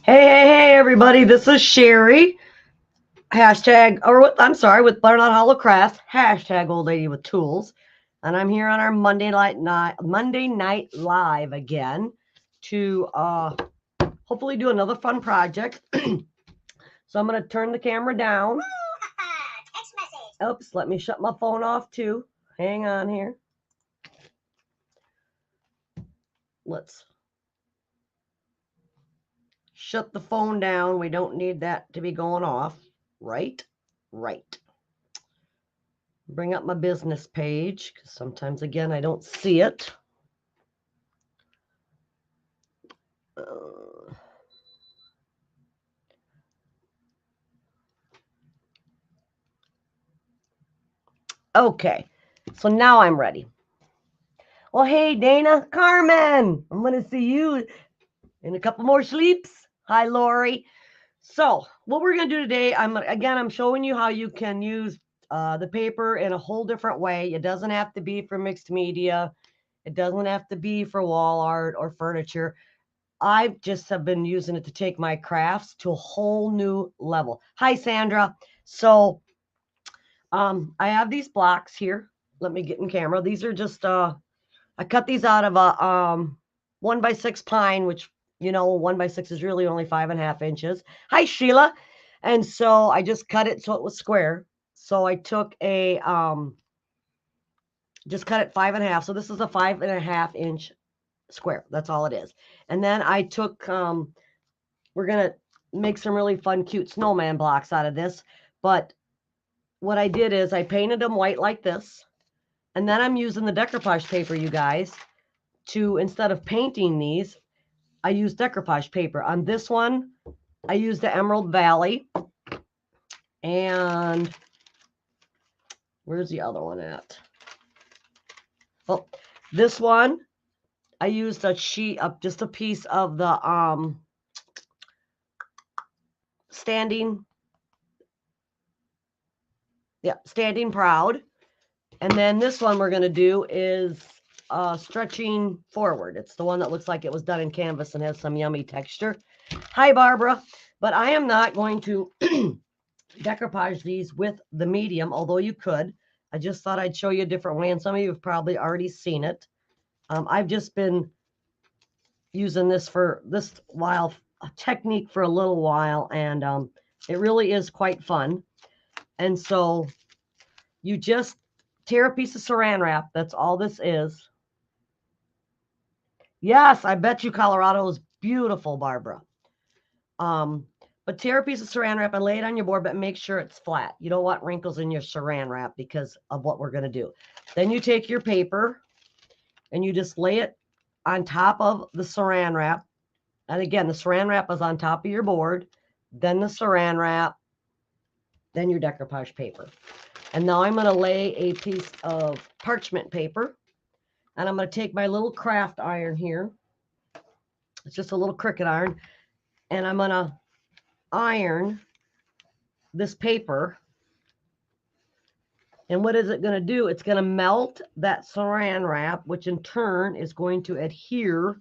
Hey, everybody. This is Sherry. Hashtag, with Butternut Hollow Crafts. Hashtag Old Lady with Tools. And I'm here on our Monday night live again to hopefully do another fun project. So I'm going to turn the camera down. Text message. Oops, let me shut my phone off too. Hang on here. Let's shut the phone down. We don't need that to be going off. Right. Bring up my business page because sometimes, again, I don't see it. Okay, so now I'm ready. Well, hey, Dana, Carmen, I'm going to see you in a couple more sleeps. Hi, Lori. So what we're going to do today, I'm showing you how you can use the paper in a whole different way. It doesn't have to be for mixed media. It doesn't have to be for wall art or furniture. I just have been using it to take my crafts to a whole new level. Hi, Sandra. So I have these blocks here. Let me get in camera. These are just, I cut these out of a 1x6 pine, which, 1x6 is really only 5.5 inches. Hi, Sheila. And so I just cut it so it was square. So I took just cut it 5.5. So this is a 5.5 inch square. That's all it is. And then I took, we're going to make some really fun, cute snowman blocks out of this. But what I did is I painted them white like this. And then I'm using the decoupage paper, you guys, to, instead of painting these, I use decoupage paper. On this one, I used the Emerald Valley. And where's the other one at? Oh, this one, I used a sheet of just a piece of the Standing Proud. And then this one we're going to do is Stretching Forward. It's the one that looks like it was done in canvas and has some yummy texture. Hi, Barbara. But I am not going to decoupage these with the medium, although you could. I just thought I'd show you a different way, and some of you have probably already seen it. I've just been using this technique for a little while, and it really is quite fun. And so you just tear a piece of saran wrap. That's all this is. Yes, I bet you Colorado is beautiful, Barbara. But tear a piece of saran wrap and lay it on your board, but make sure it's flat. You don't want wrinkles in your saran wrap because of what we're going to do. Then you take your paper and you just lay it on top of the saran wrap. And again, the saran wrap is on top of your board, then the saran wrap, then your decoupage paper. And now I'm going to lay a piece of parchment paper, and I'm going to take my little craft iron here. It's just a little Cricut iron, and I'm going to iron this paper. And what is it going to do? It's going to melt that saran wrap, which in turn is going to adhere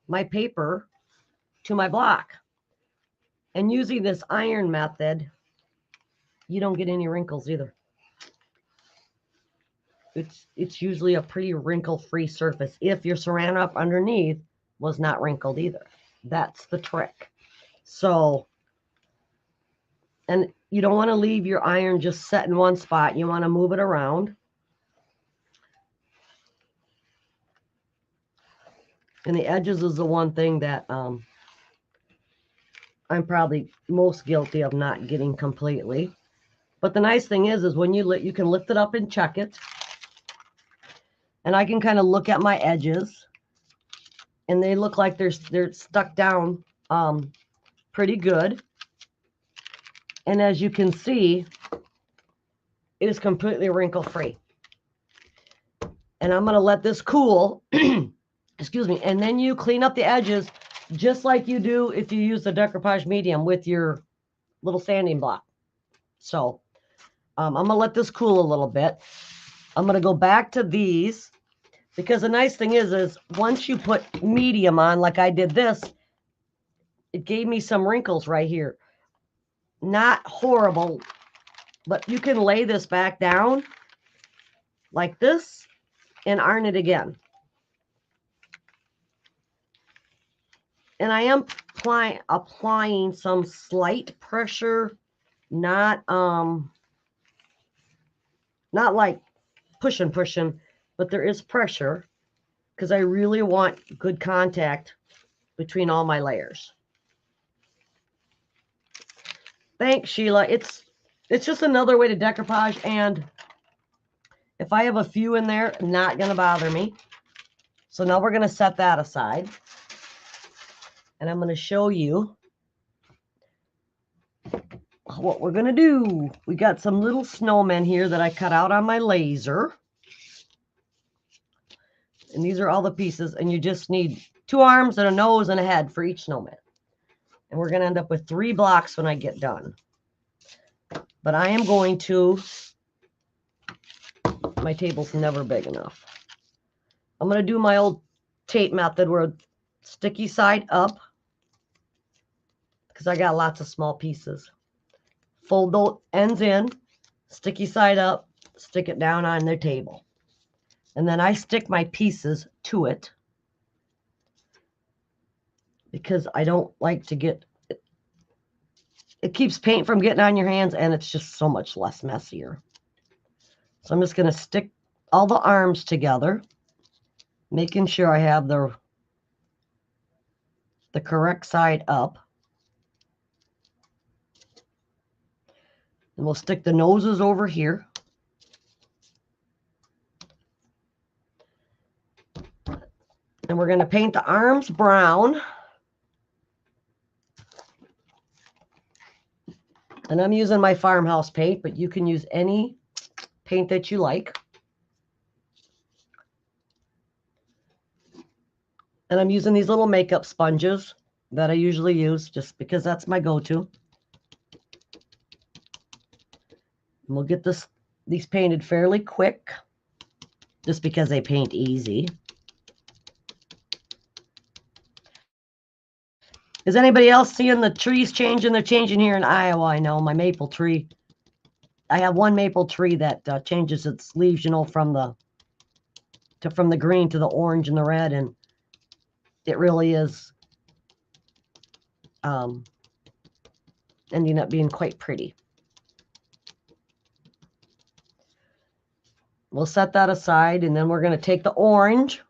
my paper to my block. And using this iron method, you don't get any wrinkles either. It's usually a pretty wrinkle-free surface if your saran wrap underneath was not wrinkled either. That's the trick. So, and you don't want to leave your iron just set in one spot. You want to move it around. And the edges is the one thing that I'm probably most guilty of not getting completely. But the nice thing is when you can lift it up and check it. And I can kind of look at my edges, and they look like they're stuck down pretty good. And as you can see, it is completely wrinkle-free. And I'm going to let this cool. Excuse me. And then you clean up the edges just like you do if you use the decoupage medium with your little sanding block. So I'm going to let this cool a little bit. I'm going to go back to these, because the nice thing is once you put medium on, like I did this, it gave me some wrinkles right here. Not horrible, but you can lay this back down like this and iron it again. And I am applying some slight pressure, not like pushing, but there is pressure because I really want good contact between all my layers. Thanks, Sheila. It's just another way to decoupage, and if I have a few in there, not going to bother me. So now we're going to set that aside. And I'm going to show you what we're going to do. We got some little snowmen here that I cut out on my laser. And these are all the pieces. And you just need 2 arms and a nose and a head for each snowman. And we're going to end up with 3 blocks when I get done. But I am going to, my table's never big enough. I'm going to do my old tape method where sticky side up, because I got lots of small pieces. Fold those ends in, sticky side up, stick it down on the table. And then I stick my pieces to it because I don't like to get, it keeps paint from getting on your hands, and it's just so much less messier. So I'm just going to stick all the arms together, making sure I have the correct side up. And we'll stick the noses over here. And we're going to paint the arms brown. And I'm using my farmhouse paint, but you can use any paint that you like. And I'm using these little makeup sponges that I usually use just because that's my go-to. And we'll get these painted fairly quick just because they paint easy. Is anybody else seeing the trees changing? They're changing here in Iowa. I know my maple tree. I have one maple tree that changes its leaves, you know, from the green to the orange and the red, and it really is ending up being quite pretty. We'll set that aside, and then we're going to take the orange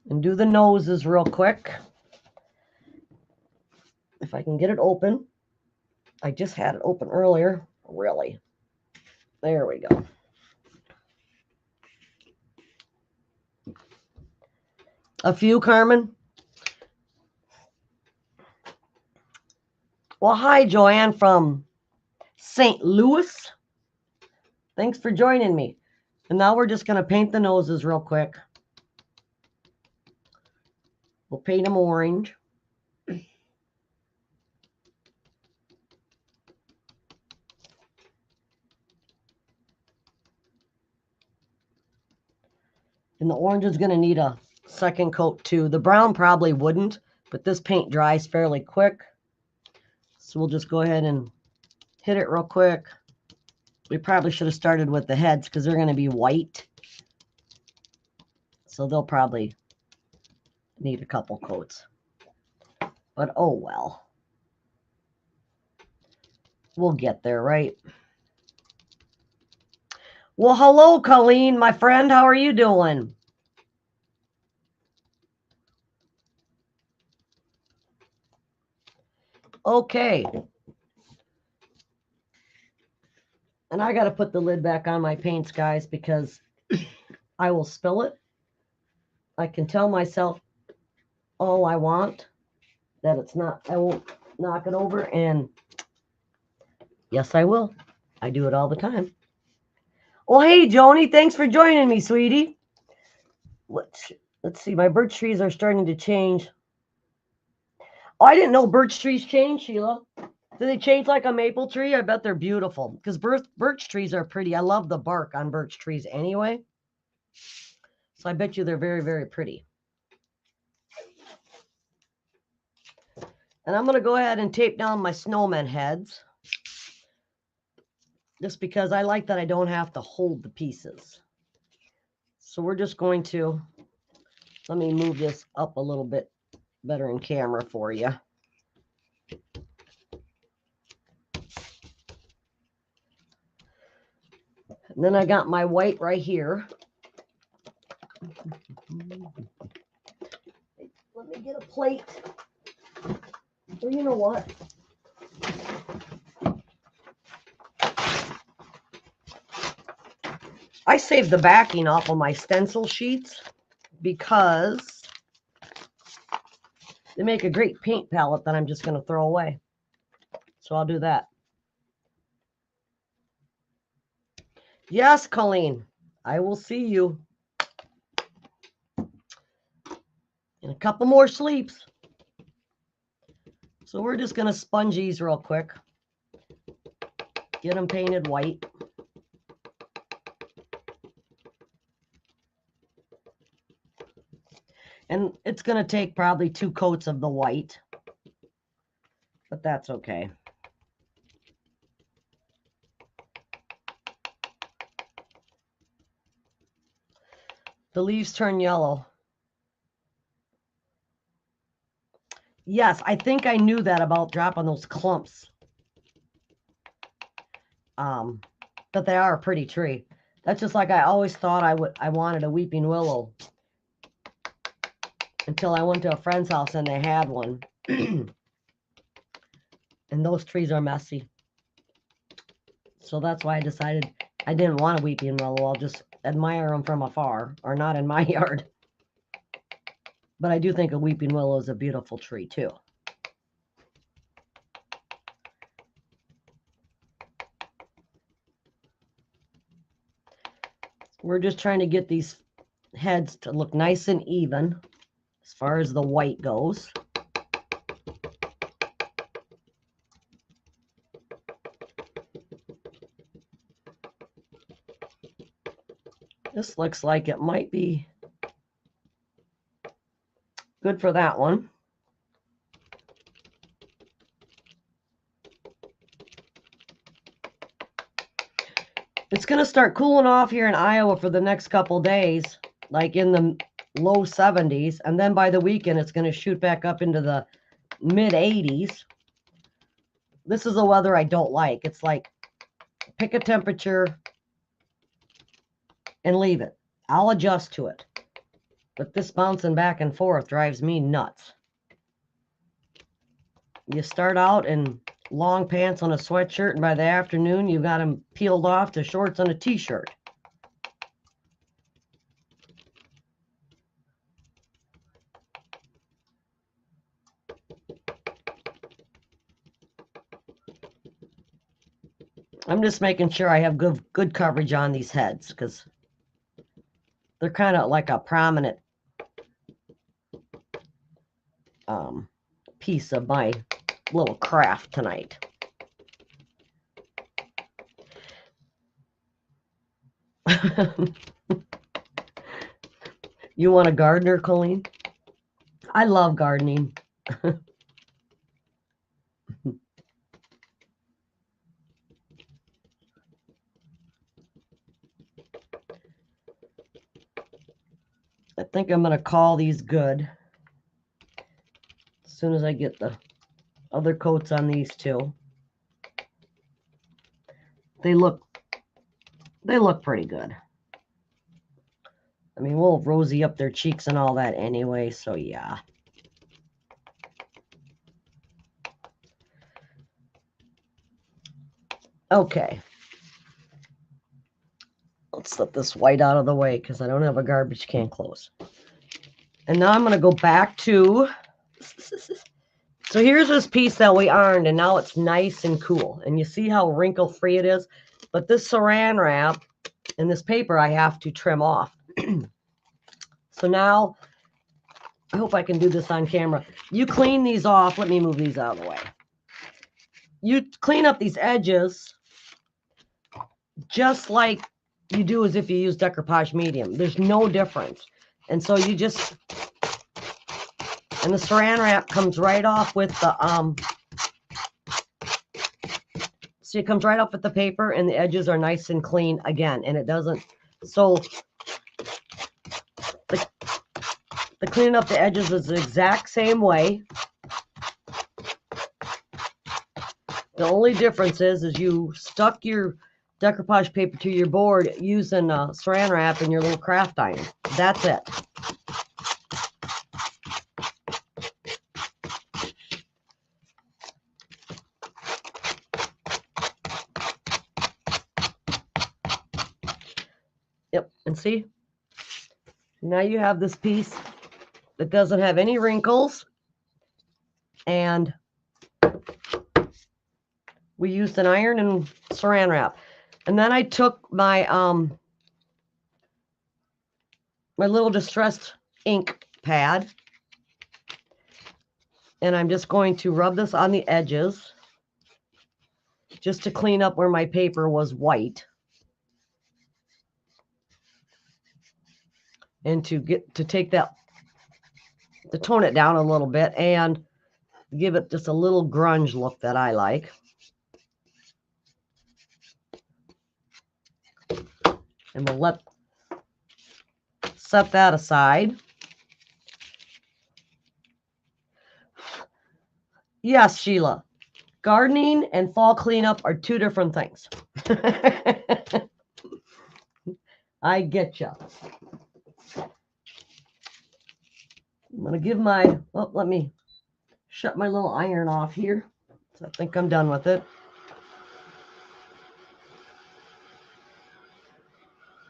and do the noses real quick. If I can get it open. I just had it open earlier. Really. There we go. A few, Carmen? Well, hi, Joanne from St. Louis. Thanks for joining me. And now we're just going to paint the noses real quick. We'll paint them orange. And the orange is going to need a second coat too. The brown probably wouldn't, but this paint dries fairly quick. So we'll just go ahead and hit it real quick. We probably should have started with the heads because they're going to be white. So they'll probably need a couple coats. But oh well. We'll get there, right? Well, hello, Colleen, my friend. How are you doing? Okay. And I got to put the lid back on my paints, guys, because I will spill it. I can tell myself all I want that it's not, I won't knock it over. And yes, I will. I do it all the time. Oh, hey, Joni, thanks for joining me, sweetie. Let's see. My birch trees are starting to change. Oh, I didn't know birch trees change, Sheila. Do they change like a maple tree? I bet they're beautiful because birch trees are pretty. I love the bark on birch trees anyway. So I bet you they're very, very pretty. And I'm going to go ahead and tape down my snowman heads. Just because I like that I don't have to hold the pieces. So we're just going to, let me move this up a little bit better in camera for you. And then I got my white right here. Let me get a plate. Or you know what? I saved the backing off of my stencil sheets because they make a great paint palette that I'm just going to throw away. So I'll do that. Yes, Colleen, I will see you in a couple more sleeps. So we're just going to sponge these real quick. Get them painted white. And it's going to take probably 2 coats of the white. But that's okay. The leaves turn yellow. Yes, I think I knew that about dropping those clumps. But they are a pretty tree. That's just like I always thought I wanted a weeping willow. Until I went to a friend's house and they had one. And those trees are messy. So that's why I decided I didn't want a weeping willow. I'll just admire them from afar, or not in my yard. But I do think a weeping willow is a beautiful tree too. We're just trying to get these heads to look nice and even as far as the white goes. This looks like it might be good for that one. It's going to start cooling off here in Iowa for the next couple days, like in the low 70s. And then by the weekend, it's going to shoot back up into the mid 80s. This is the weather I don't like. It's like pick a temperature and leave it. I'll adjust to it. But this bouncing back and forth drives me nuts. You start out in long pants on a sweatshirt, and by the afternoon, you've got them peeled off to shorts on a t-shirt. I'm just making sure I have good coverage on these heads because they're kind of like a prominent piece of my little craft tonight. You want a gardener, Colleen? I love gardening. I think I'm going to call these good as soon as I get the other coats on these two. They look pretty good. I mean, we'll rosy up their cheeks and all that anyway, so yeah. Okay. Let's set this white out of the way because I don't have a garbage can close. And now I'm going to go back to... So here's this piece that we ironed, and now it's nice and cool. And you see how wrinkle-free it is? But this saran wrap and this paper I have to trim off. So now, I hope I can do this on camera. You clean these off. Let me move these out of the way. You clean up these edges just like you do as if you use decoupage medium. There's no difference. And so you just And the saran wrap comes right off with the see, it comes right off with the paper, and the edges are nice and clean again, and it doesn't, so the cleaning up the edges is the exact same way. The only difference is you stuck your decoupage paper to your board using saran wrap and your little craft iron. That's it. Yep, and see? Now you have this piece that doesn't have any wrinkles, and we used an iron and saran wrap. And then I took my my little distressed ink pad, and I'm just going to rub this on the edges just to clean up where my paper was white, and to take that, to tone it down a little bit and give it just a little grunge look that I like. And we'll set that aside. Yes, Sheila, gardening and fall cleanup are two different things. I get you. I'm going to give my, oh, let me shut my little iron off here. So I think I'm done with it.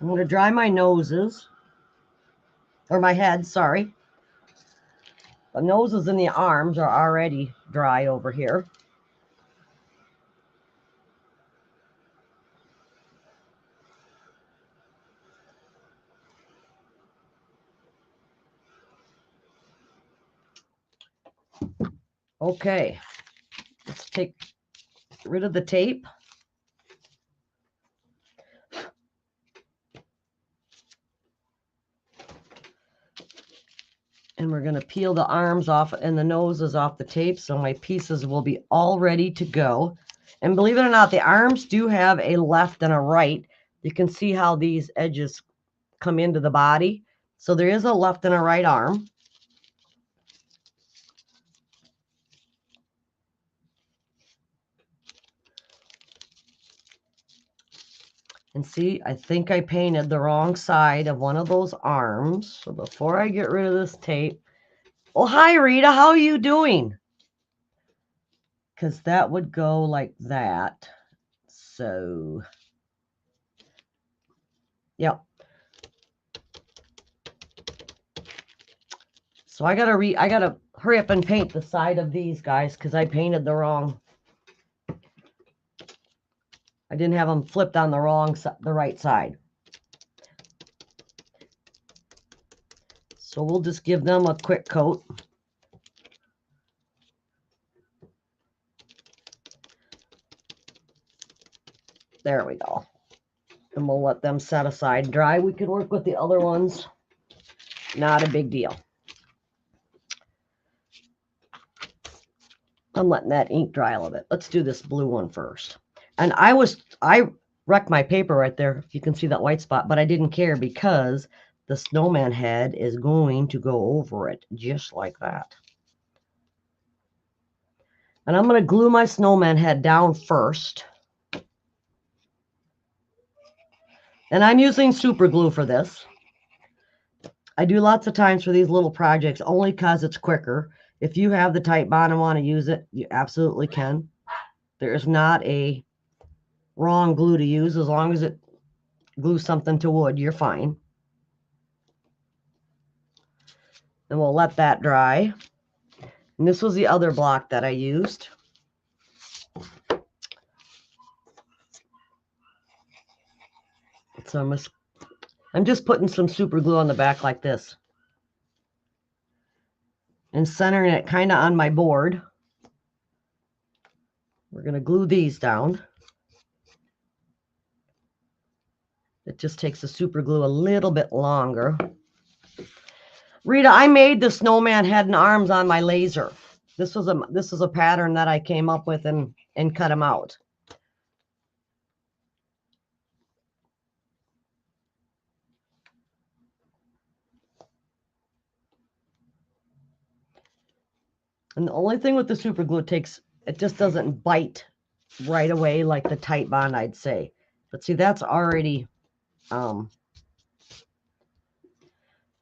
I'm going to dry my noses, or my head, sorry. The noses and the arms are already dry over here. Okay, let's get rid of the tape. And we're going to peel the arms off and the noses off the tape, so my pieces will be all ready to go. And believe it or not, the arms do have a left and a right. You can see how these edges come into the body. So there is a left and a right arm. And see, I think I painted the wrong side of one of those arms. So before I get rid of this tape, oh, hi, Rita, how are you doing? Because that would go like that. So, yep. So I gotta hurry up and paint the side of these guys because I painted the wrong. I didn't have them flipped on the right side. So we'll just give them a quick coat. There we go. And we'll let them set aside dry. We can work with the other ones. Not a big deal. I'm letting that ink dry a little bit. Let's do this blue one first. And I wrecked my paper right there. If you can see that white spot, but I didn't care because the snowman head is going to go over it just like that. And I'm going to glue my snowman head down first. And I'm using super glue for this. I do lots of times for these little projects only because it's quicker. If you have the tight bond and want to use it, you absolutely can. There is not a wrong glue to use. As long as it glues something to wood, you're fine. And we'll let that dry. And this was the other block that I used. So I'm just putting some super glue on the back like this. And centering it kind of on my board. We're going to glue these down. It just takes the super glue a little bit longer. Rita, I made the snowman head and arms on my laser. This is a pattern that I came up with and cut them out. And the only thing with the super glue, it just doesn't bite right away like the tight bond, I'd say. But see, that's already,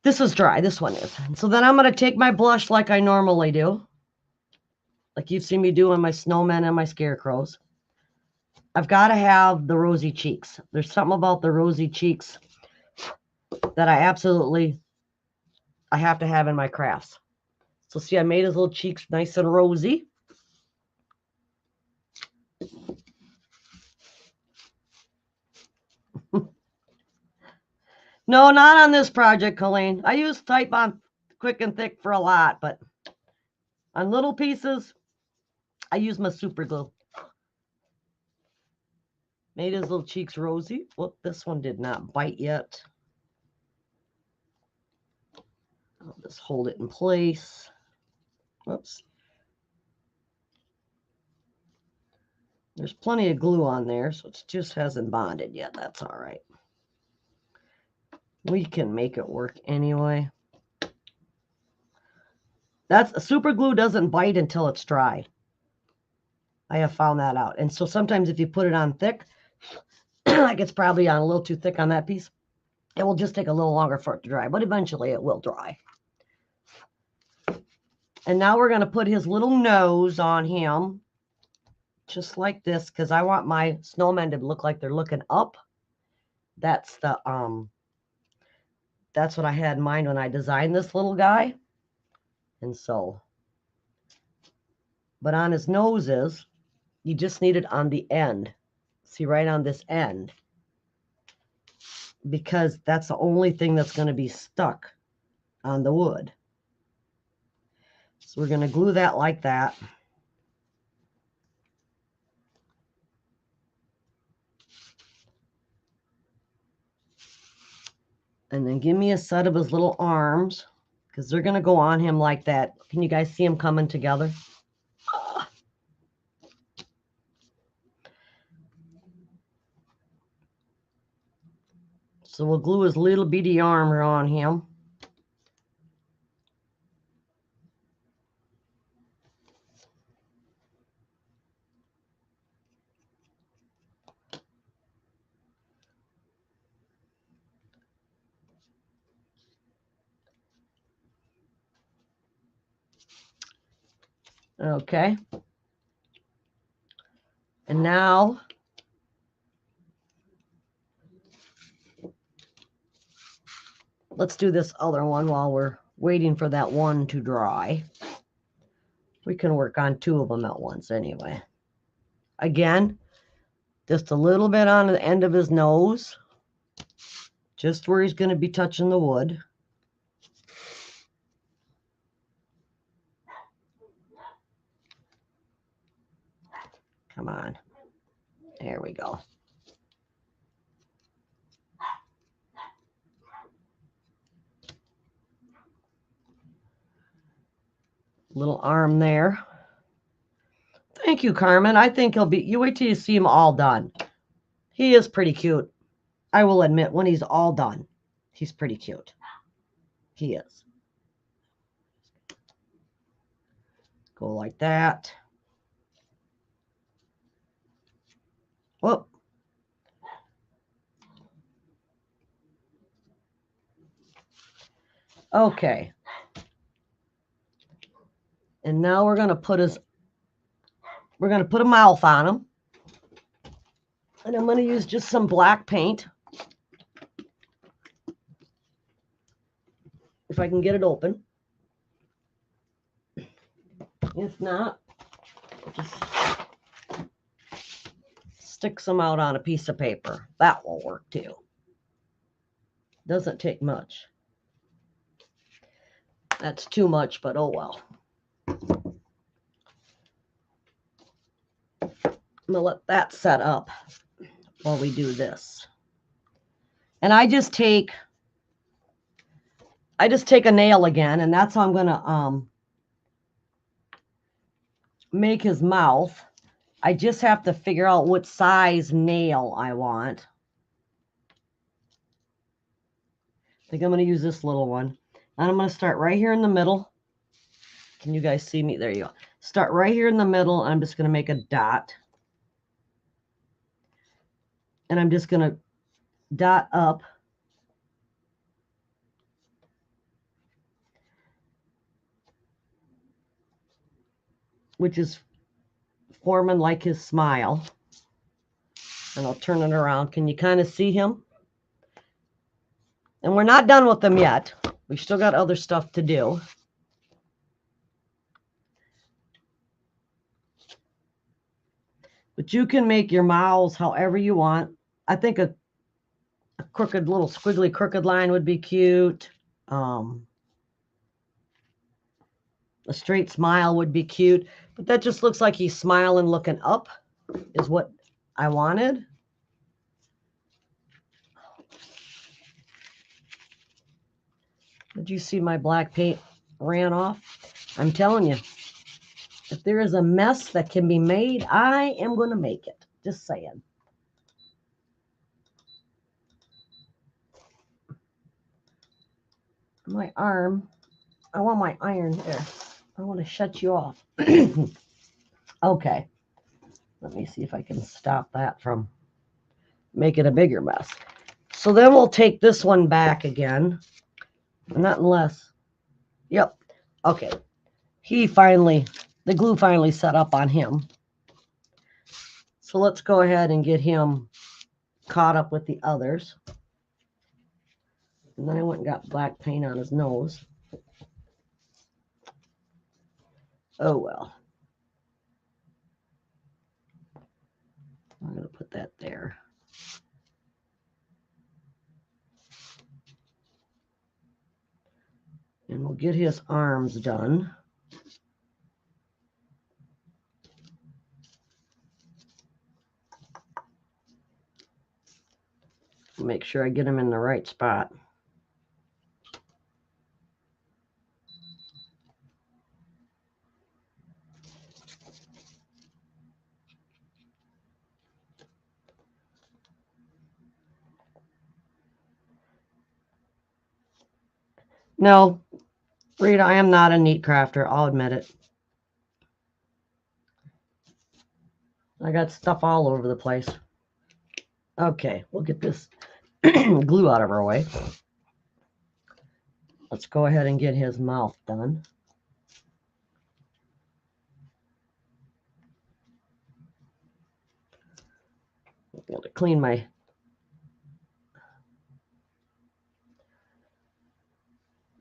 this is dry, this one is. And so then I'm going to take my blush like I normally do. Like you've seen me do on my snowmen and my scarecrows. I've got to have the rosy cheeks. There's something about the rosy cheeks that I have to have in my crafts. So see, I made his little cheeks nice and rosy. No, not on this project, Colleen. I use Type on Quick and Thick for a lot, but on little pieces, I use my super glue. Made his little cheeks rosy. Whoop, this one did not bite yet. I'll just hold it in place. Whoops. There's plenty of glue on there, so it just hasn't bonded yet. That's all right. We can make it work anyway. Super glue doesn't bite until it's dry. I have found that out. And so sometimes if you put it on thick, like it's probably on a little too thick on that piece, it will just take a little longer for it to dry, but eventually it will dry. And now we're going to put his little nose on him, just like this, because I want my snowmen to look like they're looking up. That's what I had in mind when I designed this little guy. And so, but on his noses, you just need it on the end. See, right on this end, because that's the only thing that's going to be stuck on the wood. So we're going to glue that like that. And then give me a set of his little arms, because they're going to go on him like that. Can you guys see them coming together? So we'll glue his little bitty arm on him. Okay. And now let's do this other one while we're waiting for that one to dry. We can work on two of them at once anyway. Again, just a little bit on the end of his nose, just where he's going to be touching the wood. Come on. There we go. Little arm there. Thank you, Carmen. I think he'll be, you wait till you see him all done. He is pretty cute. I will admit, when he's all done, he's pretty cute. He is. Go like that. Whoop. Okay. And now we're going to put a mouth on him. And I'm going to use just some black paint. If I can get it open. If not, just stick some out on a piece of paper. That will work too. Doesn't take much. That's too much, but oh well. I'm going to let that set up while we do this. And I just take I just take a nail again, and that's how I'm going to make his mouth. I just have to figure out what size nail I want. I think I'm going to use this little one. And I'm going to start right here in the middle. Can you guys see me? There you go. Start right here in the middle. I'm just going to make a dot. And I'm just going to dot up. Which is forming like his smile. And I'll turn it around. Can you kind of see him? And we're not done with them yet. We've still got other stuff to do. But you can make your mouths however you want. I think a crooked, little squiggly crooked line would be cute. A straight smile would be cute. But that just looks like he's smiling, looking up is what I wanted. Did you see my black paint ran off? I'm telling you, if there is a mess that can be made, I am going to make it. Just saying. My arm, I want my iron there. I want to shut you off. Okay. Let me see if I can stop that from making a bigger mess. So then we'll take this one back again. Not unless. Yep. Okay. The glue finally set up on him. So let's go ahead and get him caught up with the others. And then I went and got black paint on his nose. Oh well. I'm going to put that there. And we'll get his arms done. Make sure I get him in the right spot. No, Rita, I am not a neat crafter. I'll admit it. I got stuff all over the place. Okay, we'll get this glue out of our way. Let's go ahead and get his mouth done. I'm going to clean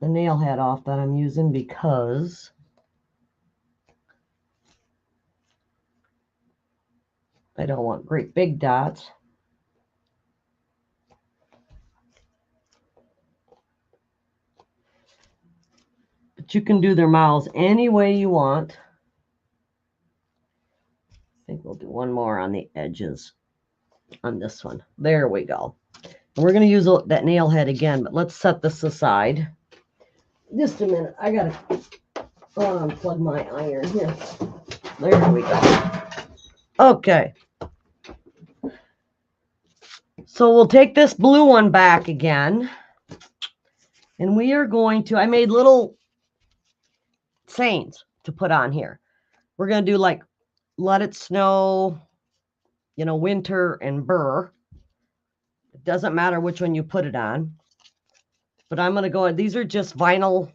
the nail head off that I'm using because I don't want great big dots. But you can do their mouths any way you want. I think we'll do one more on the edges on this one. There we go. And we're going to use that nail head again, but let's set this aside. Just a minute. I got to unplug my iron here. There we go. Okay. So we'll take this blue one back again. And we are going to, I made little sayings to put on here. We're going to do like, let it snow, winter and burr. It doesn't matter which one you put it on. But I'm going to go, these are just vinyl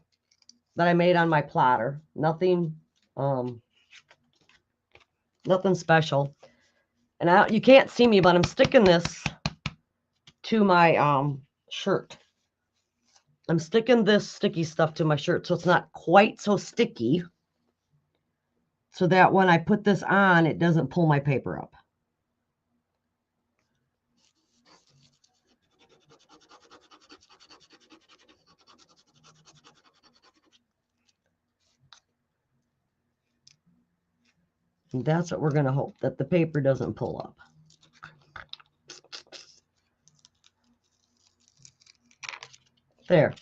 that I made on my plotter. Nothing special. And you can't see me, but I'm sticking this to my shirt. I'm sticking this sticky stuff to my shirt so it's not quite so sticky, so that when I put this on, it doesn't pull my paper up. And that's what we're going to hope, that the paper doesn't pull up. There.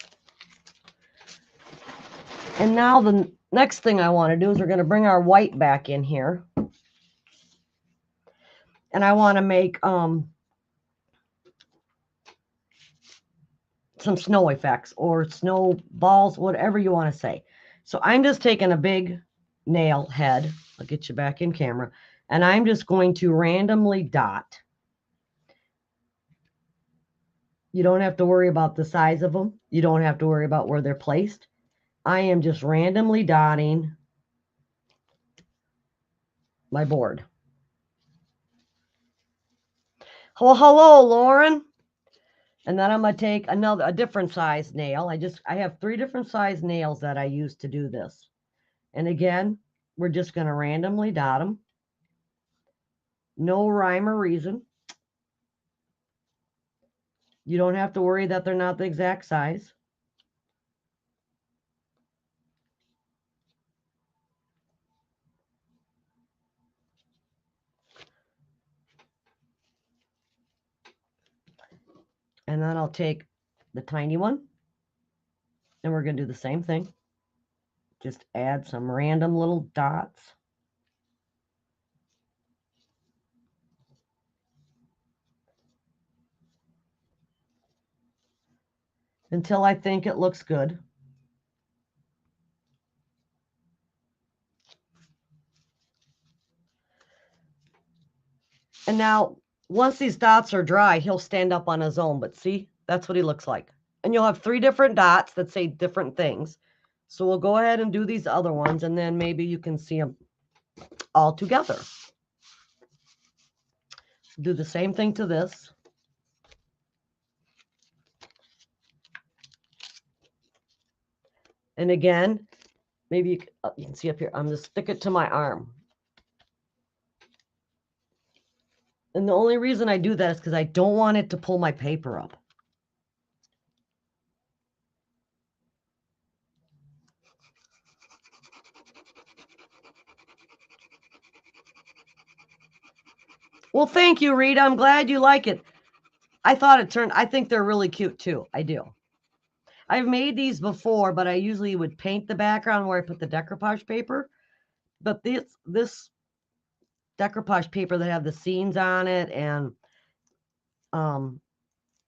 And now the next thing I want to do is we're going to bring our white back in here. And I want to make some snow effects or snow balls, whatever you want to say. So I'm just taking a big nail head. I'll get you back in camera. And I'm just going to randomly dot. You don't have to worry about the size of them. You don't have to worry about where they're placed. I am just randomly dotting my board. Well, hello, Lauren. And then I'm going to take a different size nail. I have 3 different size nails that I use to do this. And again, we're just going to randomly dot them. No rhyme or reason. You don't have to worry that they're not the exact size. And then I'll take the tiny one. And we're going to do the same thing. Just add some random little dots. Until I think it looks good. And now, once these dots are dry, he'll stand up on his own. But see, that's what he looks like. And you'll have 3 different dots that say different things. So we'll go ahead and do these other ones, and then maybe you can see them all together. Do the same thing to this. And again, maybe you can see up here, I'm going to stick it to my arm. And the only reason I do that is because I don't want it to pull my paper up. Well, thank you, Rita. I'm glad you like it. I think they're really cute too. I do. I've made these before, but I usually would paint the background where I put the decoupage paper. But this decoupage paper that have the scenes on it, and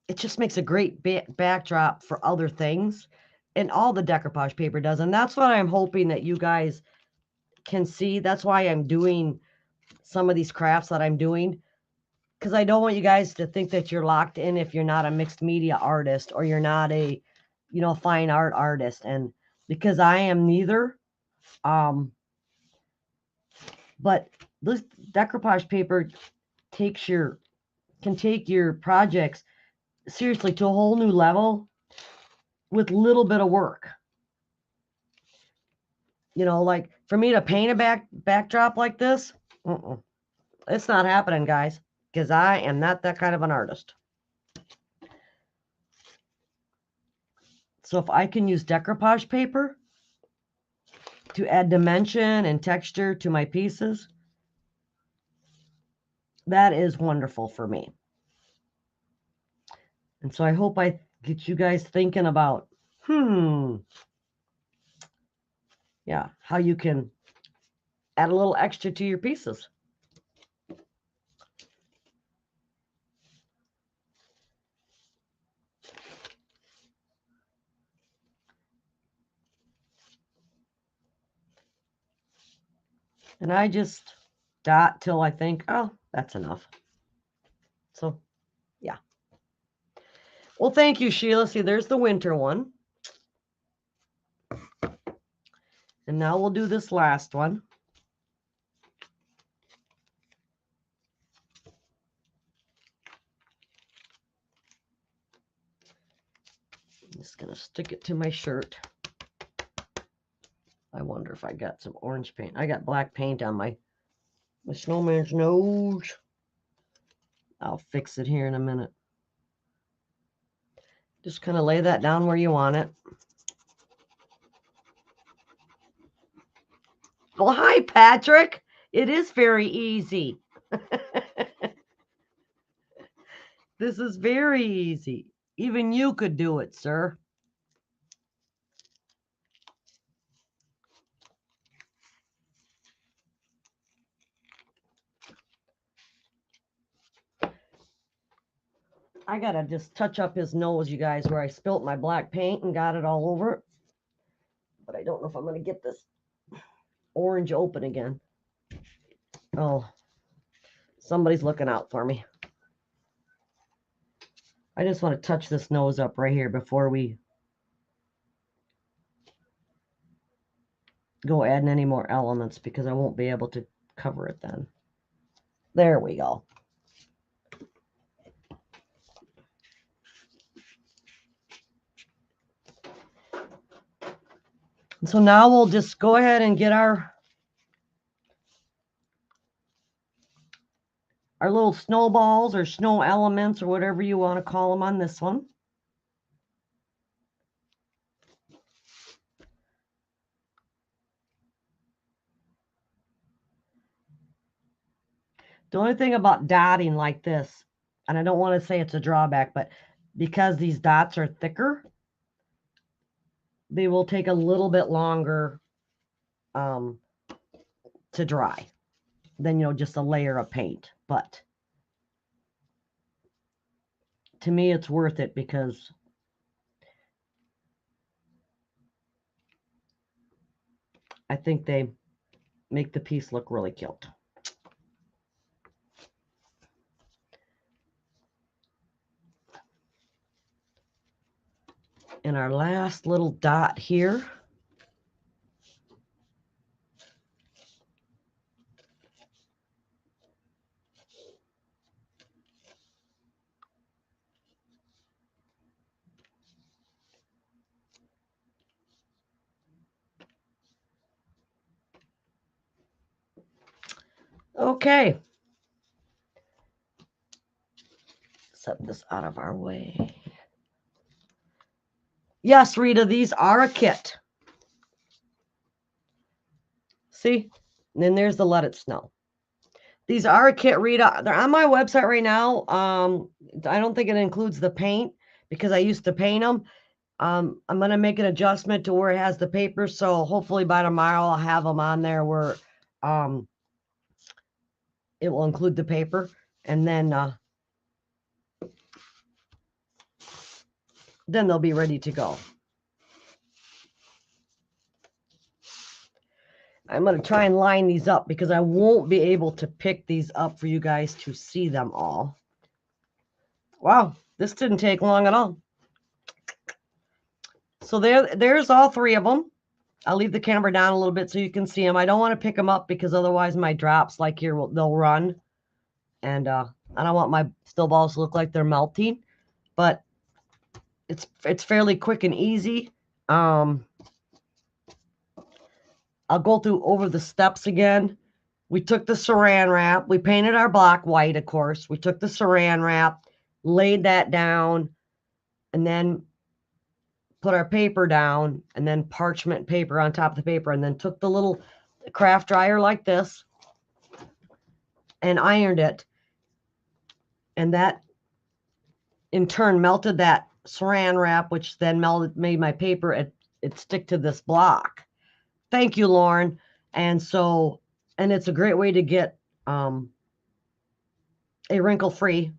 it just makes a great backdrop for other things. And all the decoupage paper does. And that's what I'm hoping that you guys can see. That's why I'm doing some of these crafts that I'm doing. Because I don't want you guys to think that you're locked in if you're not a mixed media artist or you're not a, fine art artist. And because I am neither, but this decoupage paper can take your projects seriously to a whole new level with little bit of work. Like for me to paint a backdrop like this, it's not happening, guys, because I am not that kind of an artist. So if I can use decoupage paper to add dimension and texture to my pieces, that is wonderful for me. And so I hope I get you guys thinking about, yeah, how you can add a little extra to your pieces. And I just dot till I think, oh, that's enough. So, yeah. Well, thank you, Sheila. See, there's the winter one. And now we'll do this last one. I'm just going to stick it to my shirt. I wonder if I got some orange paint. I got black paint on my snowman's nose. I'll fix it here in a minute. Just kind of lay that down where you want it. Well, hi, Patrick. It is very easy. This is very easy. Even you could do it, sir. I gotta just touch up his nose, you guys, where I spilt my black paint and got it all over it. But I don't know if I'm gonna get this orange open again. Oh, somebody's looking out for me. I just want to touch this nose up right here before we go adding any more elements, because I won't be able to cover it then. There we go. And so now we'll just go ahead and get our little snowballs or snow elements or whatever you want to call them on this one. The only thing about dotting like this, and I don't want to say it's a drawback, but because these dots are thicker, they will take a little bit longer to dry than, just a layer of paint. But to me, it's worth it because I think they make the piece look really cute. And our last little dot here. Okay. Set this out of our way. Yes, Rita, these are a kit. See? And then there's the Let It Snow. These are a kit, Rita. They're on my website right now. I don't think it includes the paint because I used to paint them. I'm going to make an adjustment to where it has the paper. So hopefully by tomorrow I'll have them on there where it will include the paper. And then they'll be ready to go. I'm going to try and line these up because I won't be able to pick these up for you guys to see them all. Wow, this didn't take long at all. So there's all three of them. I'll leave the camera down a little bit so you can see them. I don't want to pick them up because otherwise my drops like here, they'll run. And I don't want my still balls to look like they're melting. But it's fairly quick and easy. I'll go through over the steps again. We took the saran wrap. We painted our block white, of course. We took the saran wrap, laid that down, and then put our paper down, and then parchment paper on top of the paper, and then took the little craft dryer like this and ironed it. And that, in turn, melted that saran wrap, which then made my paper it stick to this block. Thank you, Lauren. And it's a great way to get a wrinkle-free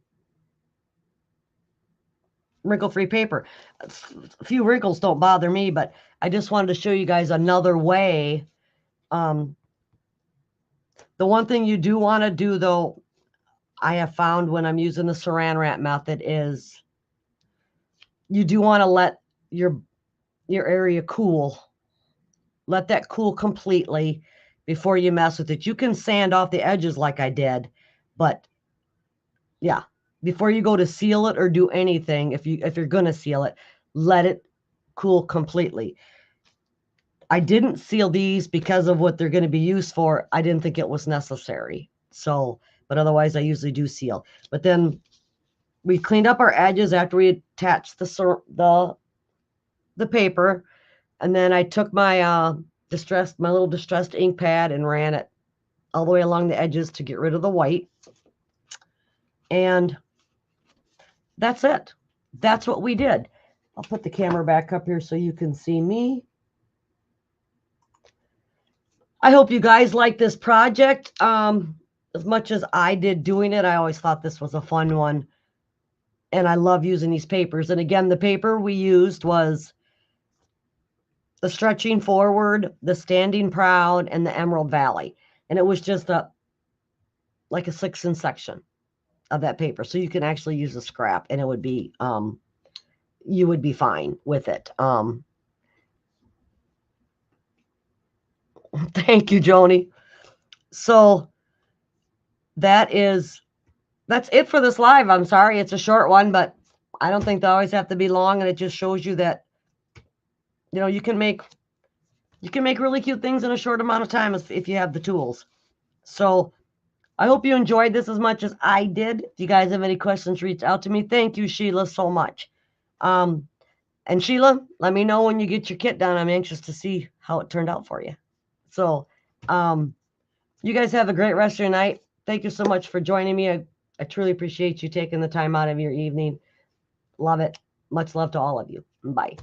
paper. A few wrinkles don't bother me, but I just wanted to show you guys another way. The one thing you do want to do, though, I have found when I'm using the saran wrap method is you do want to let your area cool. Let that cool completely before you mess with it. You can sand off the edges like I did, but yeah, before you go to seal it or do anything, if you're going to seal it, let it cool completely. I didn't seal these because of what they're going to be used for. I didn't think it was necessary. So, but otherwise I usually do seal. But then we cleaned up our edges after we attached the paper. And then I took my little distressed ink pad and ran it all the way along the edges to get rid of the white. And that's it. That's what we did. I'll put the camera back up here so you can see me. I hope you guys like this project as much as I did doing it. I always thought this was a fun one. And I love using these papers. And again, the paper we used was the Stretching Forward, the Standing Proud, and the Emerald Valley. And it was just like a 6-inch section of that paper. So you can actually use a scrap and it would be, you would be fine with it. Thank you, Joni. So that's it for this live. I'm sorry, it's a short one, but I don't think they always have to be long, and it just shows you that, you know, you can make really cute things in a short amount of time if you have the tools. So I hope you enjoyed this as much as I did. If you guys have any questions, reach out to me. Thank you, Sheila, so much. And Sheila, let me know when you get your kit done. I'm anxious to see how it turned out for you. So you guys have a great rest of your night. Thank you so much for joining me. I truly appreciate you taking the time out of your evening. Love it. Much love to all of you. Bye.